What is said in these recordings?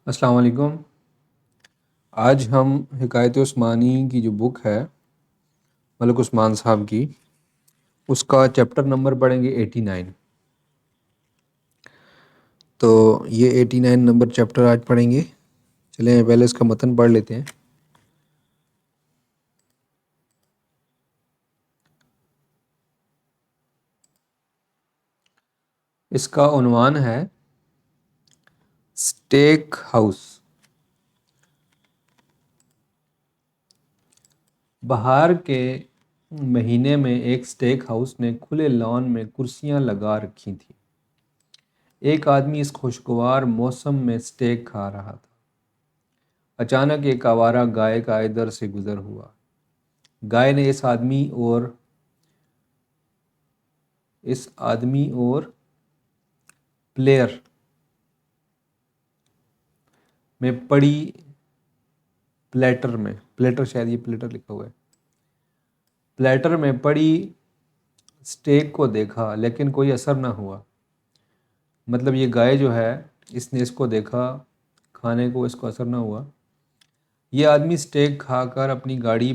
السلام علیکم۔ آج ہم حکایت عثمانی کی جو بک ہے ملک عثمان صاحب کی، اس کا چیپٹر نمبر پڑھیں گے 89۔ تو یہ 89 نمبر چیپٹر آج پڑھیں گے۔ چلیں پہلے اس کا متن پڑھ لیتے ہیں۔ اس کا عنوان ہے اسٹیک ہاؤس۔ بہار کے مہینے میں ایک اسٹیک ہاؤس نے کھلے لان میں کرسیاں لگا رکھی تھیں۔ ایک آدمی اس خوشگوار موسم میں اسٹیک کھا رہا تھا۔ اچانک ایک آوارہ گائے کا ادھر سے گزر ہوا۔ گائے نے اس آدمی اور پلیئر میں پڑی پلیٹر شاید یہ پلیٹر لکھا ہوا ہے، پلیٹر میں پڑی اسٹیک کو دیکھا لیکن کوئی اثر نہ ہوا۔ مطلب یہ گائے جو ہے، اس نے اس کو دیکھا کھانے کو، اس کو اثر نہ ہوا۔ یہ آدمی اسٹیک کھا کر اپنی گاڑی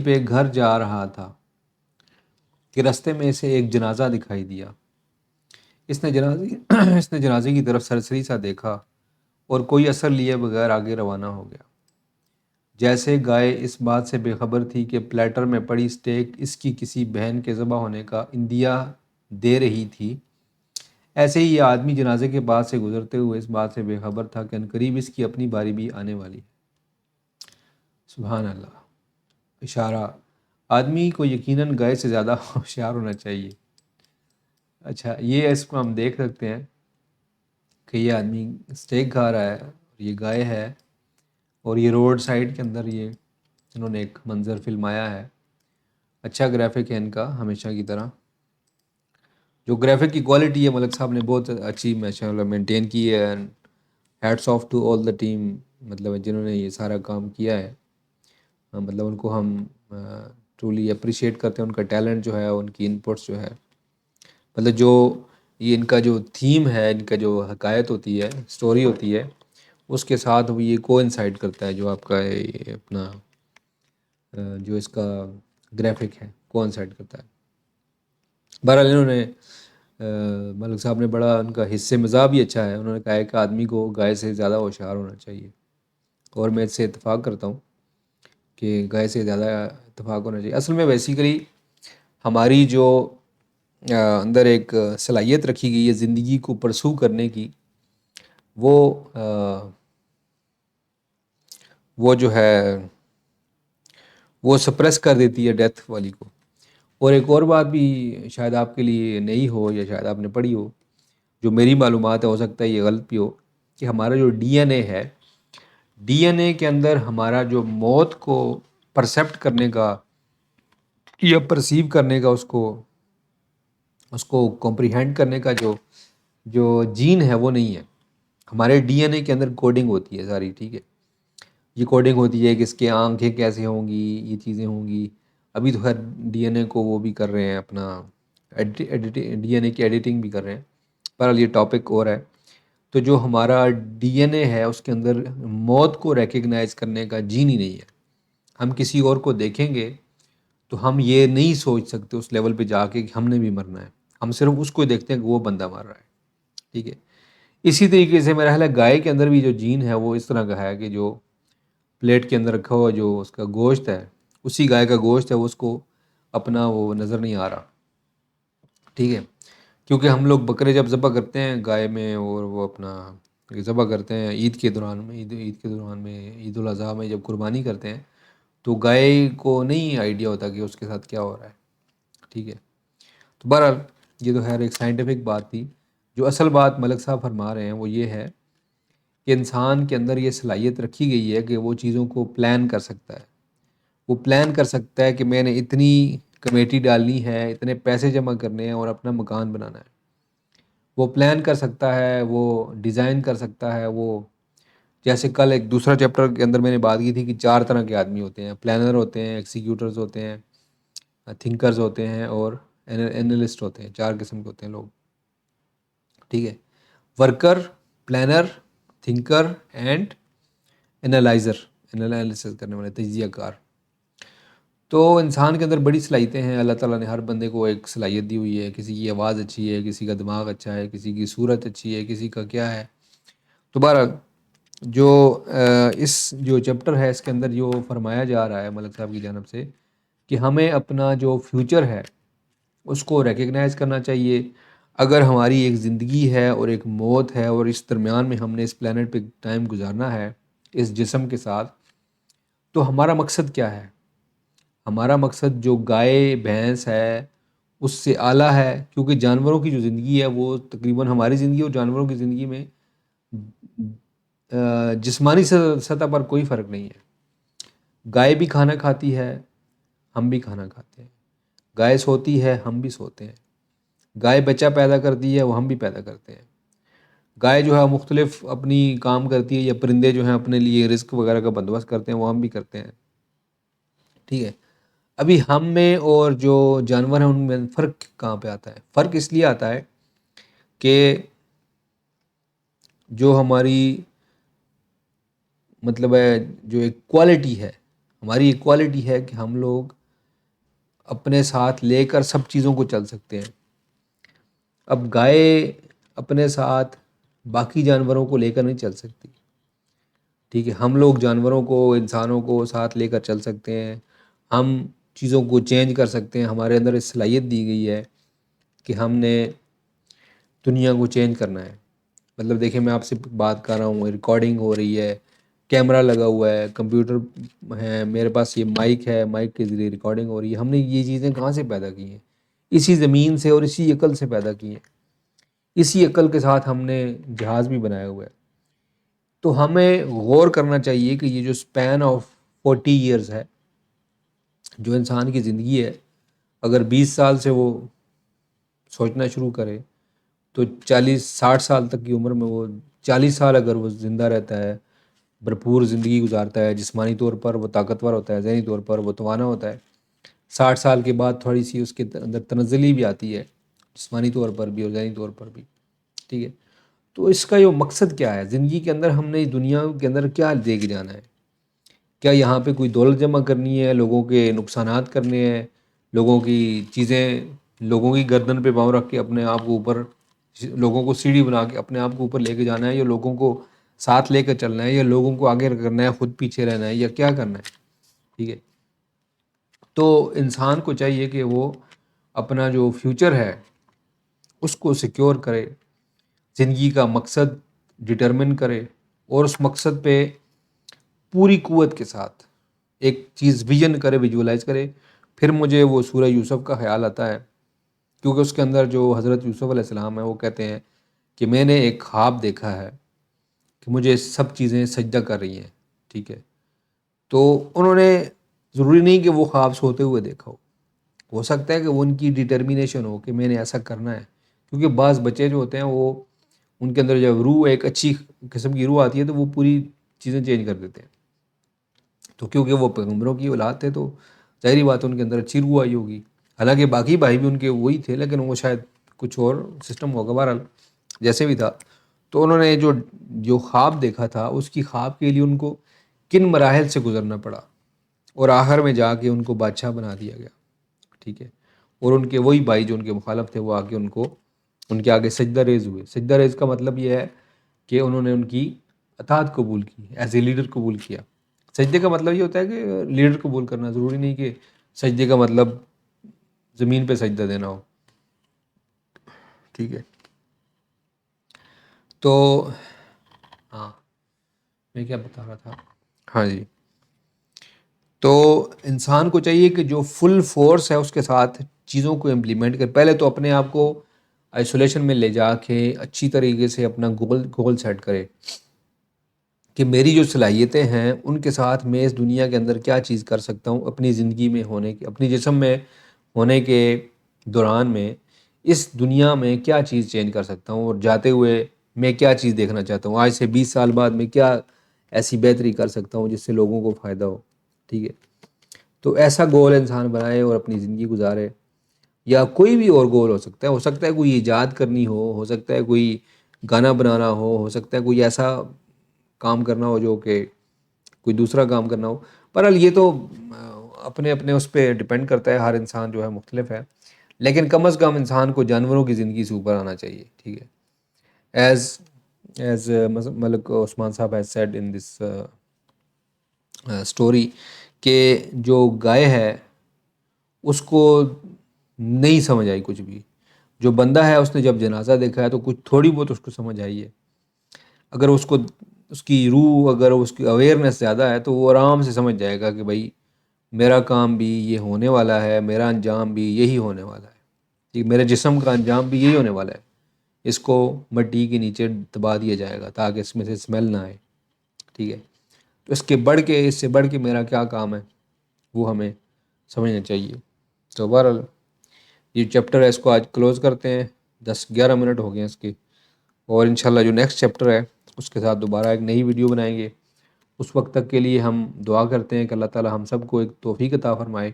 پہ گھر جا رہا تھا کہ رستے میں اسے ایک جنازہ دکھائی دیا۔ اس نے جنازے کی طرف سرسری سا دیکھا اور کوئی اثر لیے بغیر آگے روانہ ہو گیا۔ جیسے گائے اس بات سے بے خبر تھی کہ پلیٹر میں پڑی اسٹیک اس کی کسی بہن کے ذبح ہونے کا اندیہ دے رہی تھی، ایسے ہی یہ آدمی جنازے کے پاس سے گزرتے ہوئے اس بات سے بے خبر تھا کہ عنقریب اس کی اپنی باری بھی آنے والی ہے۔ سبحان اللہ۔ اشارہ: آدمی کو یقیناً گائے سے زیادہ ہوشیار ہونا چاہیے۔ اچھا، یہ اس کو ہم دیکھ سکتے ہیں کہ یہ آدمی اسٹیک کھا رہا ہے اور یہ گائے ہے، اور یہ روڈ سائڈ کے اندر یہ انہوں نے ایک منظر فلمایا ہے۔ اچھا گرافک ہے ان کا، ہمیشہ کی طرح۔ جو گرافک کی کوالٹی ہے ملک صاحب نے بہت اچھی مینٹین کی ہے۔ Hats off to all the team, مطلب جنہوں نے یہ سارا کام کیا ہے، مطلب ان کو ہم ٹرولی اپریشیٹ کرتے ہیں۔ ان کا ٹیلنٹ جو ہے، ان کی انپٹس جو ہے، مطلب جو یہ ان کا جو تھیم ہے، ان کا جو حکایت ہوتی ہے، سٹوری ہوتی ہے، اس کے ساتھ وہ یہ کو انسائڈ کرتا ہے جو آپ کا یہ اپنا جو اس کا گرافک ہے کو انسائڈ کرتا ہے۔ بہرحال انہوں نے ملک صاحب نے بڑا، ان کا حصے مزاح بھی اچھا ہے۔ انہوں نے کہا ہے کہ آدمی کو گائے سے زیادہ ہوشیار ہونا چاہیے، اور میں اس سے اتفاق کرتا ہوں کہ گائے سے زیادہ اتفاق ہونا چاہیے۔ اصل میں بیسیکلی ہماری جو اندر ایک صلاحیت رکھی گئی ہے زندگی کو پرسو کرنے کی، وہ جو ہے وہ سپریس کر دیتی ہے ڈیتھ والی کو۔ اور ایک اور بات بھی شاید آپ کے لیے نئی ہو یا شاید آپ نے پڑھی ہو، جو میری معلومات ہے، ہو سکتا ہے یہ غلط بھی ہو، کہ ہمارا جو ڈی این اے ہے، ڈی این اے کے اندر ہمارا جو موت کو پرسیپٹ کرنے کا یا پرسیو کرنے کا، اس کو کمپریہینڈ کرنے کا جو جین ہے وہ نہیں ہے۔ ہمارے ڈی این اے کے اندر کوڈنگ ہوتی ہے ساری، ٹھیک ہے، یہ کوڈنگ ہوتی ہے کہ اس کے آنکھیں کیسے ہوں گی، یہ چیزیں ہوں گی۔ ابھی تو خیر ڈی این اے کو وہ بھی کر رہے ہیں، اپنا ڈی این اے کی ایڈیٹنگ بھی کر رہے ہیں، بہرحال یہ ٹاپک اور ہے۔ تو جو ہمارا ڈی این اے ہے، اس کے اندر موت کو ریکگنائز کرنے کا جین ہی نہیں ہے۔ ہم کسی اور کو دیکھیں گے تو ہم یہ نہیں سوچ سکتے اس لیول پہ جا کے کہ ہم نے بھی مرنا ہے، ہم صرف اس کو دیکھتے ہیں کہ وہ بندہ مر رہا ہے، ٹھیک ہے۔ اسی طریقے سے میرا خیال ہے گائے کے اندر بھی جو جین ہے وہ اس طرح کا ہے کہ جو پلیٹ کے اندر رکھا ہوا جو اس کا گوشت ہے، اسی گائے کا گوشت ہے، وہ اس کو اپنا وہ نظر نہیں آ رہا، ٹھیک ہے۔ کیونکہ ہم لوگ بکرے جب ذبح کرتے ہیں گائے میں، اور وہ اپنا ذبح کرتے ہیں عید کے دوران میں، عید الاضحیٰ میں جب قربانی کرتے ہیں، تو گائے کو نہیں آئیڈیا ہوتا کہ اس کے ساتھ کیا ہو رہا ہے، ٹھیک ہے۔ تو بہرحال یہ تو خیر ایک سائنٹیفک بات تھی۔ جو اصل بات ملک صاحب فرما رہے ہیں وہ یہ ہے کہ انسان کے اندر یہ صلاحیت رکھی گئی ہے کہ وہ چیزوں کو پلان کر سکتا ہے۔ وہ پلان کر سکتا ہے کہ میں نے اتنی کمیٹی ڈالنی ہے، اتنے پیسے جمع کرنے ہیں اور اپنا مکان بنانا ہے۔ وہ پلان کر سکتا ہے، وہ ڈیزائن کر سکتا ہے۔ وہ جیسے کل ایک دوسرا چیپٹر کے اندر میں نے بات کی تھی کہ 4 طرح کے آدمی ہوتے ہیں: پلانر ہوتے ہیں، ایکسیکیوٹرز ہوتے ہیں، تھنکرز ہوتے ہیں، اور اینالسٹ ہوتے ہیں۔ 4 قسم کے ہوتے ہیں لوگ۔ ٹھیک ہے. Worker, planner, thinker and analysis کرنے والے، تجزیہ کار. تو انسان کے اندر بڑی صلاحیتیں ہیں. اللہ تعالیٰ نے ہر بندے کو ایک صلاحیت دی ہوئی ہے. کسی کی آواز اچھی ہے، کسی کا دماغ اچھا ہے، کسی کی صورت اچھی ہے، کسی کا کیا ہے. تو بہرحال جو اس جو چیپٹر ہے اس کے اندر جو فرمایا جا رہا ہے ملک صاحب کی جانب سے کہ ہمیں اپنا جو فیوچر ہے اس کو ریکگنائز کرنا چاہیے. اگر ہماری ایک زندگی ہے اور ایک موت ہے اور اس درمیان میں ہم نے اس پلانٹ پہ ٹائم گزارنا ہے اس جسم کے ساتھ، تو ہمارا مقصد کیا ہے؟ ہمارا مقصد جو گائے بھینس ہے اس سے اعلیٰ ہے، کیونکہ جانوروں کی جو زندگی ہے وہ تقریباً ہماری زندگی اور جانوروں کی زندگی میں جسمانی سطح پر کوئی فرق نہیں ہے. گائے بھی کھانا کھاتی ہے، ہم بھی کھانا کھاتے ہیں. گائے سوتی ہے، ہم بھی سوتے ہیں. گائے بچہ پیدا کرتی ہے، وہ ہم بھی پیدا کرتے ہیں. گائے جو ہے مختلف اپنی کام کرتی ہے، یا پرندے جو ہیں اپنے لیے رزق وغیرہ کا بندوبست کرتے ہیں، وہ ہم بھی کرتے ہیں. ٹھیک ہے. ابھی ہم میں اور جو جانور ہیں ان میں فرق کہاں پہ آتا ہے؟ فرق اس لیے آتا ہے کہ جو ہماری مطلب ہے جو ایک کوالٹی ہے، ہماری ایک کوالٹی ہے کہ ہم لوگ اپنے ساتھ لے کر سب چیزوں کو چل سکتے ہیں. اب گائے اپنے ساتھ باقی جانوروں کو لے کر نہیں چل سکتی. ٹھیک ہے. ہم لوگ جانوروں کو، انسانوں کو ساتھ لے کر چل سکتے ہیں. ہم چیزوں کو چینج کر سکتے ہیں. ہمارے اندر اس صلاحیت دی گئی ہے کہ ہم نے دنیا کو چینج کرنا ہے. مطلب دیکھیں میں آپ سے بات کر رہا ہوں، ریکارڈنگ ہو رہی ہے، کیمرہ لگا ہوا ہے، کمپیوٹر ہے، میرے پاس یہ مائک ہے، مائک کے ذریعے ریکارڈنگ ہو رہی ہے. ہم نے یہ چیزیں کہاں سے پیدا کی ہیں؟ اسی زمین سے اور اسی عقل سے پیدا کی ہیں. اسی عقل کے ساتھ ہم نے جہاز بھی بنایا ہوا ہے. تو ہمیں غور کرنا چاہیے کہ یہ جو اسپین آف 40 ایئرز ہے، جو انسان کی زندگی ہے، اگر 20 سال سے وہ سوچنا شروع کرے تو 40-60 سال تک کی عمر میں وہ 40 سال اگر وہ زندہ رہتا ہے، بھرپور زندگی گزارتا ہے، جسمانی طور پر وہ طاقتور ہوتا ہے، ذہنی طور پر وہ توانا ہوتا ہے. 60 سال کے بعد تھوڑی سی اس کے اندر تنزلی بھی آتی ہے، جسمانی طور پر بھی اور ذہنی طور پر بھی. ٹھیک ہے. تو اس کا یہ مقصد کیا ہے زندگی کے اندر؟ ہم نے دنیا کے اندر کیا دے کے جانا ہے؟ کیا یہاں پہ کوئی دولت جمع کرنی ہے، لوگوں کے نقصانات کرنے ہیں، لوگوں کی چیزیں، لوگوں کی گردن پہ پاؤں رکھ کے اپنے آپ کو اوپر، لوگوں کو سیڑھی بنا کے اپنے آپ کو اوپر لے کے جانا ہے، یا لوگوں کو ساتھ لے کر چلنا ہے، یا لوگوں کو آگے کرنا ہے، خود پیچھے رہنا ہے، یا کیا کرنا ہے؟ ٹھیک ہے. تو انسان کو چاہیے کہ وہ اپنا جو فیوچر ہے اس کو سیکیور کرے، زندگی کا مقصد ڈٹرمن کرے، اور اس مقصد پہ پوری قوت کے ساتھ ایک چیز ویژن کرے، ویژولائز کرے. پھر مجھے وہ سورہ یوسف کا خیال آتا ہے، کیونکہ اس کے اندر جو حضرت یوسف علیہ السلام ہے وہ کہتے ہیں کہ میں نے ایک خواب دیکھا ہے کہ مجھے سب چیزیں سجدہ کر رہی ہیں. ٹھیک ہے. تو انہوں نے ضروری نہیں کہ وہ خواب سوتے ہوئے دیکھا ہو سکتا ہے کہ وہ ان کی ڈٹرمینیشن ہو کہ میں نے ایسا کرنا ہے. کیونکہ بعض بچے جو ہوتے ہیں وہ ان کے اندر جب روح، ایک اچھی قسم کی روح آتی ہے تو وہ پوری چیزیں چینج کر دیتے ہیں. تو کیونکہ وہ پیغمبروں کی اولاد تھے تو ظاہری بات ان کے اندر اچھی روح آئی ہوگی. حالانکہ باقی بھائی بھی ان کے وہی تھے، لیکن وہ شاید کچھ اور سسٹم ہوگا. بہرحال جیسے بھی تھا، تو انہوں نے جو خواب دیکھا تھا اس کی خواب کے لیے ان کو کن مراحل سے گزرنا پڑا، اور آخر میں جا کے ان کو بادشاہ بنا دیا گیا. ٹھیک ہے. اور ان کے وہی بھائی جو ان کے مخالف تھے وہ آ کے ان کے آگے سجدہ ریز ہوئے. سجدہ ریز کا مطلب یہ ہے کہ انہوں نے ان کی اطاعت قبول کی، ایز اے لیڈر قبول کیا. سجدے کا مطلب یہ ہوتا ہے کہ لیڈر قبول کرنا، ضروری نہیں کہ سجدے کا مطلب زمین پہ سجدہ دینا ہو. ٹھیک ہے. تو ہاں میں کیا بتا رہا تھا؟ ہاں جی. تو انسان کو چاہیے کہ جو فل فورس ہے اس کے ساتھ چیزوں کو امپلیمنٹ کرے. پہلے تو اپنے آپ کو آئسولیشن میں لے جا کے اچھی طریقے سے اپنا گول سیٹ کرے کہ میری جو صلاحیتیں ہیں ان کے ساتھ میں اس دنیا کے اندر کیا چیز کر سکتا ہوں، اپنی زندگی میں ہونے کے، اپنی جسم میں ہونے کے دوران میں اس دنیا میں کیا چیز چینج کر سکتا ہوں، اور جاتے ہوئے میں کیا چیز دیکھنا چاہتا ہوں. آج سے 20 سال بعد میں کیا ایسی بہتری کر سکتا ہوں جس سے لوگوں کو فائدہ ہو. ٹھیک ہے. تو ایسا گول انسان بنائے اور اپنی زندگی گزارے. یا کوئی بھی اور گول ہو سکتا ہے کوئی ایجاد کرنی ہو سکتا ہے کوئی گانا بنانا ہو سکتا ہے کوئی ایسا کام کرنا ہو جو کہ کوئی دوسرا کام کرنا ہو. بہرحال یہ تو اپنے اپنے اس پہ ڈپینڈ کرتا ہے، ہر انسان جو ہے مختلف ہے، لیکن کم از کم انسان کو جانوروں کی زندگی سے اوپر آنا چاہیے. ٹھیک ہے. ایز ملک عثمان صاحب has said in this story کہ جو گائے ہے اس کو نہیں سمجھ آئی کچھ بھی. جو بندہ ہے اس نے جب جنازہ دیکھا ہے تو کچھ تھوڑی بہت اس کو سمجھ آئی ہے. اگر اس کی روح، اگر اس کی اویئرنیس زیادہ ہے تو وہ آرام سے سمجھ جائے گا کہ بھائی میرا کام بھی یہ ہونے والا ہے، میرا انجام بھی یہی ہونے والا ہے، ٹھیک، میرے جسم کا انجام بھی یہی ہونے والا ہے. اس کو مٹی کے نیچے دبا دیا جائے گا تاکہ اس میں سے اسمیل نہ آئے. ٹھیک ہے. تو اس سے بڑھ کے میرا کیا کام ہے وہ ہمیں سمجھنا چاہیے. تو بہرحال یہ چیپٹر ہے اس کو آج کلوز کرتے ہیں. 10-11 منٹ ہو گئے ہیں اس کے، اور انشاءاللہ جو نیکسٹ چیپٹر ہے اس کے ساتھ دوبارہ ایک نئی ویڈیو بنائیں گے. اس وقت تک کے لیے ہم دعا کرتے ہیں کہ اللہ تعالی ہم سب کو ایک توفیق عطا فرمائے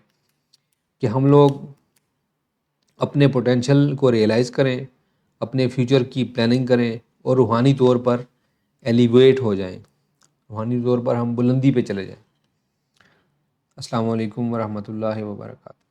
کہ ہم لوگ اپنے پوٹینشیل کو ریئلائز کریں، اپنے فیوچر کی پلاننگ کریں اور روحانی طور پر ایلیویٹ ہو جائیں، روحانی طور پر ہم بلندی پہ چلے جائیں. السلام علیکم ورحمۃ اللہ وبرکاتہ.